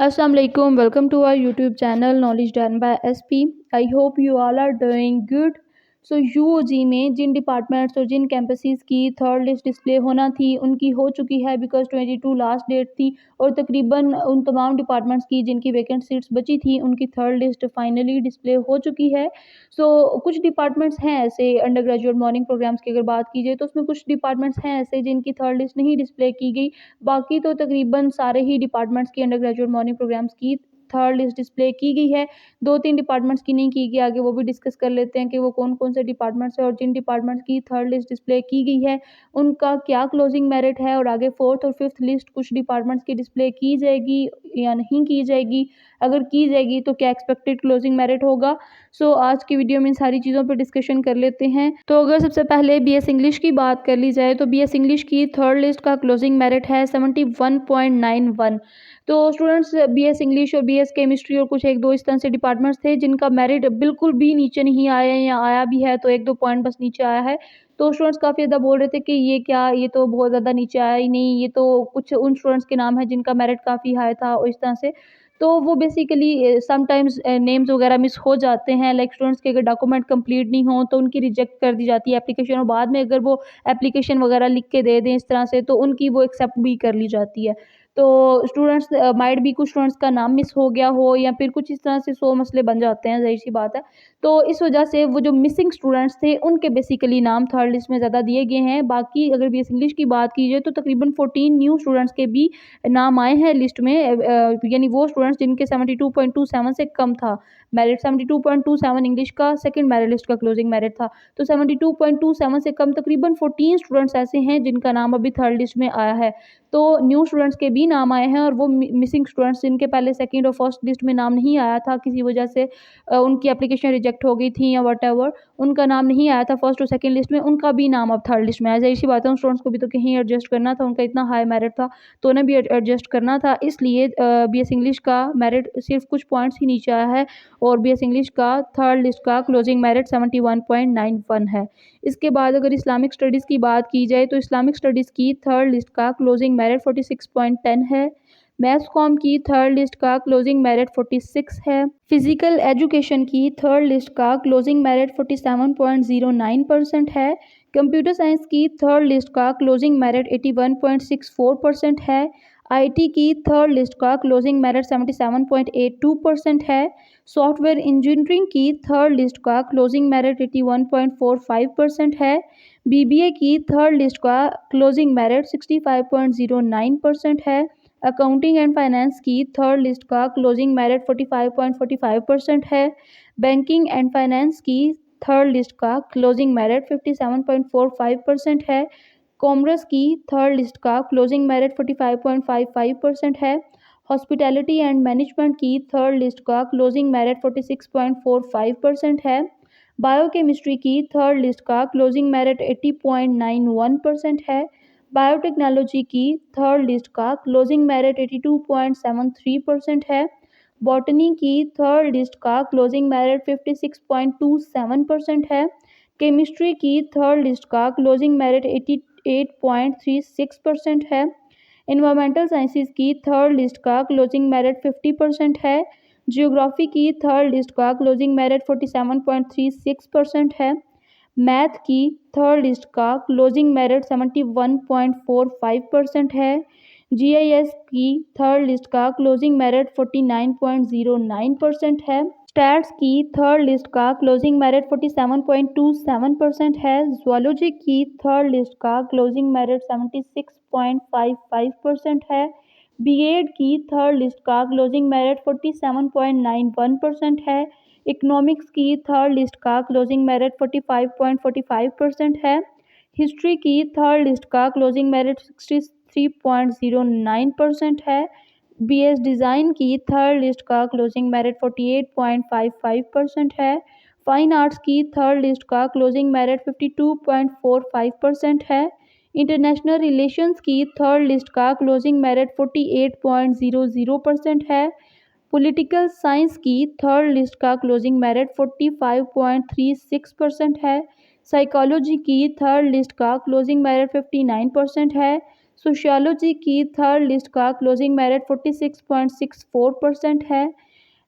Assalamualaikum. Welcome to our YouTube channel Knowledge Done by SP. I hope you all are doing good. सो यूओजी में जिन departments और जिन campuses की third list display होना थी उनकी हो चुकी है बिकॉज 22 लास्ट डेट थी और तकरीबन उन तमाम डिपार्टमेंट्स की जिनकी वैकेंट सीट्स बची थी उनकी थर्ड लिस्ट फाइनली डिस्प्ले हो चुकी है। कुछ डिपार्टमेंट्स हैं ऐसे अंडर ग्रेजुएट मॉर्निंग प्रोग्राम्स की अगर बात की जाए तो उसमें कुछ डिपार्टमेंट्स हैं ऐसे जिनकी थर्ड लिस्ट नहीं डिस्प्ले की गई। बाकी तो तकरीबन सारे ही डिपार्टमेंट्स की अंडर ग्रेजुएट मॉर्निंग प्रोग्राम्स की थर्ड लिस्ट डिस्प्ले की गई है। 2-3 डिपार्टमेंट्स की नहीं की गई, आगे वो भी डिस्कस कर लेते हैं कि वो कौन-कौन से डिपार्टमेंट्स हैं और जिन डिपार्टमेंट्स की थर्ड लिस्ट डिस्प्ले की गई है, उनका क्या क्लोजिंग मेरिट है और आगे 4th और 5th लिस्ट कुछ डिपार्टमेंट्स की डिस्प्ले की जाएगी या नहीं की जाएगी। अगर की जाएगी तो क्या एक्सपेक्टेड क्लोजिंग मेरिट होगा। आज की वीडियो में इन सारी चीज़ों पर डिस्कशन कर लेते हैं। तो अगर सबसे पहले बीएस इंग्लिश की बात कर ली जाए तो बीएस इंग्लिश की थर्ड लिस्ट का क्लोजिंग मेरिट है 71.91। तो स्टूडेंट्स बीएस इंग्लिश और बीएस केमिस्ट्री और कुछ 1-2 इस तरह से डिपार्टमेंट्स थे जिनका मेरिट बिल्कुल भी नीचे नहीं आया है या आया भी है तो 1-2 पॉइंट बस नीचे आया है। तो स्टूडेंट्स काफ़ी ज़्यादा बोल रहे थे कि ये क्या, ये तो बहुत ज़्यादा नीचे आया ही नहीं, ये तो कुछ उन स्टूडेंट्स के नाम है जिनका मेरिट काफ़ी हाई था और इस तरह से। तो वो बेसिकली समटाइम्स नेम्स वगैरह मिस हो जाते हैं, लाइक स्टूडेंट्स के अगर डॉक्यूमेंट कंप्लीट नहीं हो तो उनकी रिजेक्ट कर दी जाती है एप्लीकेशन और बाद में अगर वो एप्लीकेशन वगैरह लिख के दे दें इस तरह से तो उनकी वो एक्सेप्ट भी कर ली जाती है। तो स्टूडेंट्स माइट भी कुछ स्टूडेंट्स का नाम मिस हो गया हो या फिर कुछ इस तरह से 100 मसले बन जाते हैं, ज़ाहिर-सी बात है। तो इस वजह से वो जो मिसिंग स्टूडेंट्स थे उनके बेसिकली नाम थर्ड लिस्ट में ज़्यादा दिए गए हैं। बाकी अगर बीएस इंग्लिश की बात की जाए तो तकरीबन 14 न्यू स्टूडेंट्स के भी नाम आए हैं लिस्ट में, यानी वो स्टूडेंट्स जिनके 72.27 से कम था मेरिट। 72.27 इंग्लिश का सेकंड मेरिट लिस्ट का क्लोजिंग मेरिट था। तो 72.27 से कम तकरीबन 14 स्टूडेंट्स ऐसे हैं जिनका नाम अभी थर्ड लिस्ट में आया है। तो न्यू स्टूडेंट्स के भी नाम आए हैं और वो मिसिंग स्टूडेंट्स जिनके पहले सेकंड और फर्स्ट लिस्ट में नाम नहीं आया था किसी वजह से, उनकी एप्लीकेशन रिजेक्ट हो गई थी या व्हाटएवर, उनका नाम नहीं आया था फर्स्ट और सेकंड लिस्ट में, उनका भी नाम अब थर्ड लिस्ट में आया। ज़ाहिर-सी बात है उन स्टूडेंट्स को भी तो कहीं एडजस्ट करना था, उनका इतना हाई मेरिट था तो उन्हें भी एडजस्ट करना था। इसलिए बीएस इंग्लिश का मेरिट सिर्फ कुछ पॉइंट्स ही नीचे आया है और बीएस इंग्लिश का थर्ड लिस्ट का क्लोजिंग मेरिट 71.91 है। इसके बाद अगर इस्लामिक स्टडीज़ की बात की जाए तो इस्लामिक स्टडीज़ की थर्ड लिस्ट का क्लोजिंग मेरिट 46.10 है। मैथ्स कॉम की थर्ड लिस्ट का क्लोजिंग मेरिट 46 है। फिजिकल एजुकेशन की थर्ड लिस्ट का क्लोजिंग मेरिट 47.09% है। कंप्यूटर साइंस की थर्ड लिस्ट का क्लोजिंग मेरिट 81.64% है। आईटी की थर्ड लिस्ट का क्लोजिंग मेरिट 77.82% है। सॉफ्टवेयर इंजीनियरिंग की थर्ड लिस्ट का क्लोजिंग मेरिट 81.45% है। बीबीए की थर्ड लिस्ट का क्लोजिंग मेरिट 65.09% है। अकाउंटिंग एंड फाइनेंस की थर्ड लिस्ट का क्लोजिंग मेरिट 45.45% है। बैंकिंग एंड फाइनेंस की थर्ड लिस्ट का क्लोजिंग मेरिट 57.45% है। कॉमर्स की थर्ड लिस्ट का क्लोजिंग मेरिट 45.55% है। हॉस्पिटैलिटी एंड मैनेजमेंट की थर्ड लिस्ट का क्लोजिंग मेरिट 46.45% है। बायोकेमिस्ट्री की थर्ड लिस्ट का क्लोजिंग मेरिट 80.91% है। बायोटेक्नोलॉजी की थर्ड लिस्ट का क्लोजिंग मेरिट 82.73% है। बॉटनी की थर्ड लिस्ट का क्लोजिंग मेरिट 56.27% है। केमिस्ट्री की थर्ड लिस्ट का क्लोजिंग मेरिट 88.36% है। एनवायरमेंटल साइंसेज की थर्ड लिस्ट का क्लोजिंग मेरिट 50% है। जियोग्राफी की थर्ड लिस्ट का क्लोजिंग मेरिट 47.36% है। मैथ की थर्ड लिस्ट का क्लोजिंग मेरिट 71.45% है। जीआईएस की थर्ड लिस्ट का क्लोजिंग मेरिट 49.09% है। स्टैट्स की थर्ड लिस्ट का क्लोजिंग मेरिट 47.27% है। ज़ूलॉजी की थर्ड लिस्ट का क्लोजिंग मेरिट 76.55% है। बीएड की थर्ड लिस्ट का क्लोजिंग मेरिट 47.91% है। इकोनॉमिक्स की थर्ड लिस्ट का क्लोजिंग मेरिट 45.45% है। हिस्ट्री की थर्ड लिस्ट का क्लोजिंग मेरिट 63.09% है। बीएस डिज़ाइन की थर्ड लिस्ट का क्लोजिंग मेरिट 48.55% है। फाइन आर्ट्स की थर्ड लिस्ट का क्लोजिंग मेरिट 52.45% है। इंटरनेशनल रिलेशंस की थर्ड लिस्ट का क्लोजिंग मेरिट 48.00% है। पॉलिटिकल साइंस की थर्ड लिस्ट का क्लोजिंग मेरिट 45.36% है। साइकोलॉजी की थर्ड लिस्ट का क्लोजिंग मेरिट 59% है। सोशियोलॉजी की थर्ड लिस्ट का क्लोजिंग मेरिट 46.64% है।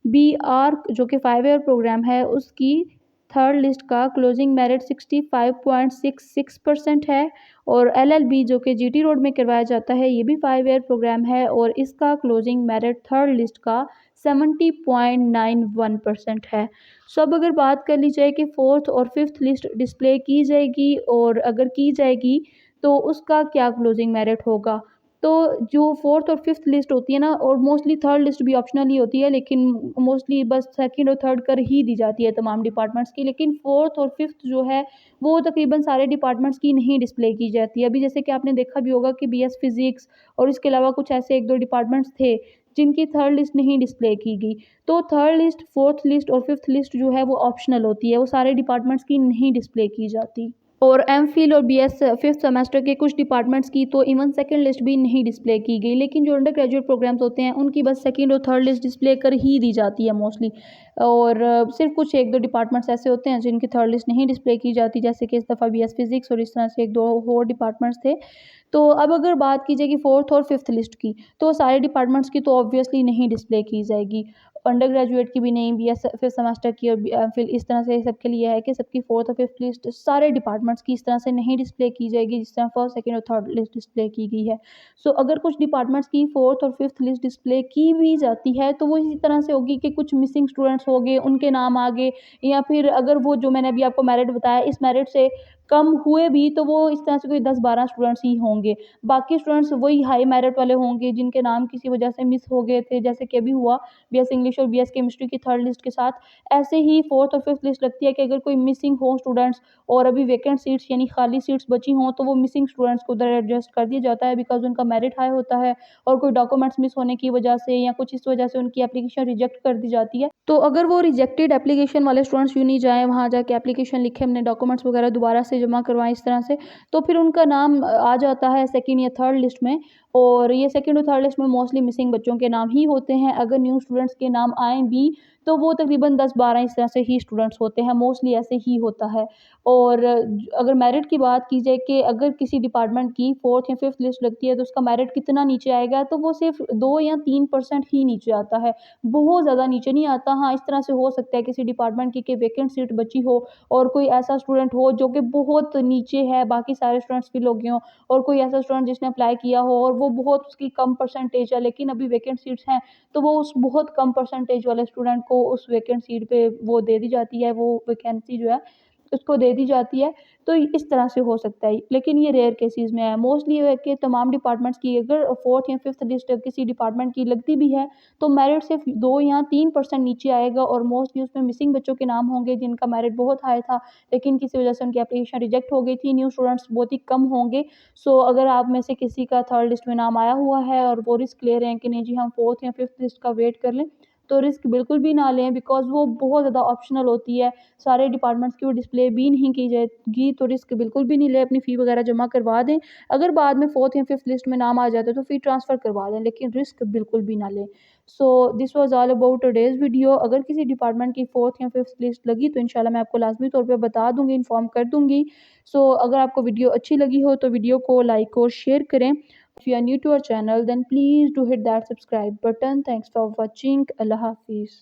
BR जो कि 5 ईयर प्रोग्राम है उसकी थर्ड लिस्ट का क्लोजिंग मेरिट 65.66% है। और LLB जो कि GT रोड में करवाया जाता है ये भी 5 ईयर प्रोग्राम है और इसका क्लोजिंग मेरिट थर्ड लिस्ट का 70.91% है। सो अब अगर बात कर ली जाए कि फोर्थ और फिफ्थ लिस्ट डिस्प्ले की जाएगी और अगर की जाएगी तो उसका क्या क्लोजिंग मेरिट होगा। तो जो फोर्थ और फिफ्थ लिस्ट होती है ना, और मोस्टली थर्ड लिस्ट भी ऑप्शनल ही होती है, लेकिन मोस्टली बस सेकंड और थर्ड कर ही दी जाती है तमाम डिपार्टमेंट्स की, लेकिन फोर्थ और फिफ्थ जो है वो तकरीबन सारे डिपार्टमेंट्स की नहीं डिस्प्ले की जाती है। अभी जैसे कि आपने देखा भी होगा कि BS फिजिक्स और इसके अलावा कुछ ऐसे एक दो डिपार्टमेंट्स थे जिनकी थर्ड लिस्ट नहीं डिस्प्ले की गई। तो थर्ड लिस्ट, फोर्थ लिस्ट और फिफ्थ लिस्ट जो है वो ऑप्शनल होती है, वो सारे डिपार्टमेंट्स की नहीं डिस्प्ले की जाती। और MPhil और BS फिफ्थ सेमेस्टर के कुछ डिपार्टमेंट्स की तो इवन सेकंड लिस्ट भी नहीं डिस्प्ले की गई, लेकिन जो अंडर ग्रेजुएट प्रोग्राम्स होते हैं उनकी बस सेकंड और थर्ड लिस्ट डिस्प्ले कर ही दी जाती है मोस्टली। और सिर्फ कुछ एक दो डिपार्टमेंट्स ऐसे होते हैं जिनकी थर्ड लिस्ट नहीं डिस्प्ले की जाती, जैसे कि इस दफ़ा BS फिजिक्स और इस तरह से एक दो और डिपार्टमेंट्स थे। तो अब अगर बात की जाएगी फोर्थ और फिफ्थ लिस्ट की, तो सारे डिपार्टमेंट्स की तो ऑब्वियसली नहीं डिस्प्ले की जाएगी, अंडर ग्रेजुएट की भी नहीं, BS फिफ्थ सेमेस्टर की, और फिर इस तरह से सबके लिए है कि सबकी फोर्थ और फिफ्थ लिस्ट सारे डिपार्टमेंट्स की इस तरह से नहीं डिस्प्ले की जाएगी जिस तरह फर्स्ट सेकंड और थर्ड लिस्ट डिस्प्ले की गई है। सो अगर कुछ डिपार्टमेंट्स की फोर्थ और फिफ्थ लिस्ट डिस्प्ले की भी जाती है तो वो इसी तरह से होगी कि कुछ मिसिंग स्टूडेंट्स हो गए, उनके नाम आ गए, या फिर अगर वो जो मैंने अभी आपको मेरिट बताया इस मेरिट से कम हुए भी तो वो इस तरह से कोई 10-12 स्टूडेंट्स ही होंगे। बाकी स्टूडेंट्स वही हाई मेरिट वाले होंगे जिनके नाम किसी वजह से मिस हो गए थे, जैसे कि अभी हुआ BS इंग्लिश और BS केमिस्ट्री की थर्ड लिस्ट के साथ। ऐसे ही फोर्थ और फिफ्थ लिस्ट लगती है कि अगर कोई मिसिंग हो स्टूडेंट्स और अभी वैकेंट सीट्स यानी खाली सीट्स बची हों तो वो मिसिंग स्टूडेंट्स को उधर एडजस्ट कर दिया जाता है, बिकॉज उनका मेरिट हाई होता है और कोई डॉक्यूमेंट्स मिस होने की वजह से या कुछ इस वजह से उनकी एप्लीकेशन रिजेक्ट कर दी जाती है। तो अगर वो रिजेक्टेड एप्लीकेशन वाले स्टूडेंट्स यूँ नहीं जाएँ वहाँ जाके एप्लीकेशन लिखें, अपने डॉक्यूमेंट्स वगैरह दोबारा से जमा करवाएँ इस तरह से, तो फिर उनका नाम आ जाता है सेकंड या थर्ड लिस्ट में। और ये सेकंड और थर्ड लिस्ट में मोस्टली मिसिंग बच्चों के नाम ही होते हैं। अगर न्यू स्टूडेंट्स के नाम आएँ भी तो वो तकरीबन 10-12 इस तरह से ही स्टूडेंट्स होते हैं, मोस्टली ऐसे ही होता है। और अगर मेरिट की बात की जाए कि अगर किसी डिपार्टमेंट की फोर्थ या फिफ्थ लिस्ट लगती है तो उसका मेरिट कितना नीचे आएगा, तो वो सिर्फ 2 या 3% ही नीचे आता है, बहुत ज़्यादा नीचे नहीं आता। हाँ, इस तरह से हो सकता है किसी डिपार्टमेंट की कि वैकेंट सीट बची हो और कोई ऐसा स्टूडेंट हो जो कि बहुत नीचे है, बाकी सारे स्टूडेंट्स फिल हो गए हों, और कोई ऐसा स्टूडेंट जिसने अप्लाई किया हो और वो बहुत उसकी कम परसेंटेज है लेकिन अभी वैकेंट सीट्स हैं, तो वो उस बहुत कम परसेंटेज वाले स्टूडेंट को उस वैकेंट सीट पे वो दे दी जाती है, वो वैकेंसी जो है उसको दे दी जाती है। तो इस तरह से हो सकता है, लेकिन ये रेयर केसेस में है। मोस्टली ये है कि तमाम डिपार्टमेंट्स की अगर फोर्थ या फिफ्थ लिस्ट किसी डिपार्टमेंट की लगती भी है तो मेरिट सिर्फ 2 या 3% नीचे आएगा और मोस्टली उसमें मिसिंग बच्चों के नाम होंगे जिनका मेरिट बहुत हाई था, लेकिन किसी वजह से उनकी एप्लीकेशन रिजेक्ट हो गई थी। न्यू स्टूडेंट्स बहुत ही कम होंगे। सो अगर आप में से किसी का थर्ड लिस्ट में नाम आया हुआ है और वो रिस्क ले रहे हैं कि नहीं जी हम फोर्थ या फिफ्थ लिस्ट का वेट कर लें, तो रिस्क बिल्कुल भी ना लें, बिकॉज़ वो बहुत ज़्यादा ऑप्शनल होती है। सारे डिपार्टमेंट्स की वो डिस्प्ले भी नहीं की जाएगी, तो रिस्क बिल्कुल भी नहीं लें, अपनी फ़ी वगैरह जमा करवा दें। अगर बाद में फोर्थ या फिफ्थ लिस्ट में नाम आ जाता है तो फ़ी ट्रांसफ़र करवा दें, लेकिन रिस्क बिल्कुल भी ना लें। So this was all about today's video. अगर किसी डिपार्टमेंट की फोर्थ या फिफ्थ लिस्ट लगी तो इंशाल्लाह मैं आपको लाज़मी तौर पे बता दूँगी, इन्फॉर्म कर दूँगी। सो अगर आपको वीडियो अच्छी लगी हो तो वीडियो को लाइक और शेयर करें। If you are new to our channel then please do hit that subscribe button. Thanks for watching. Allah Hafiz.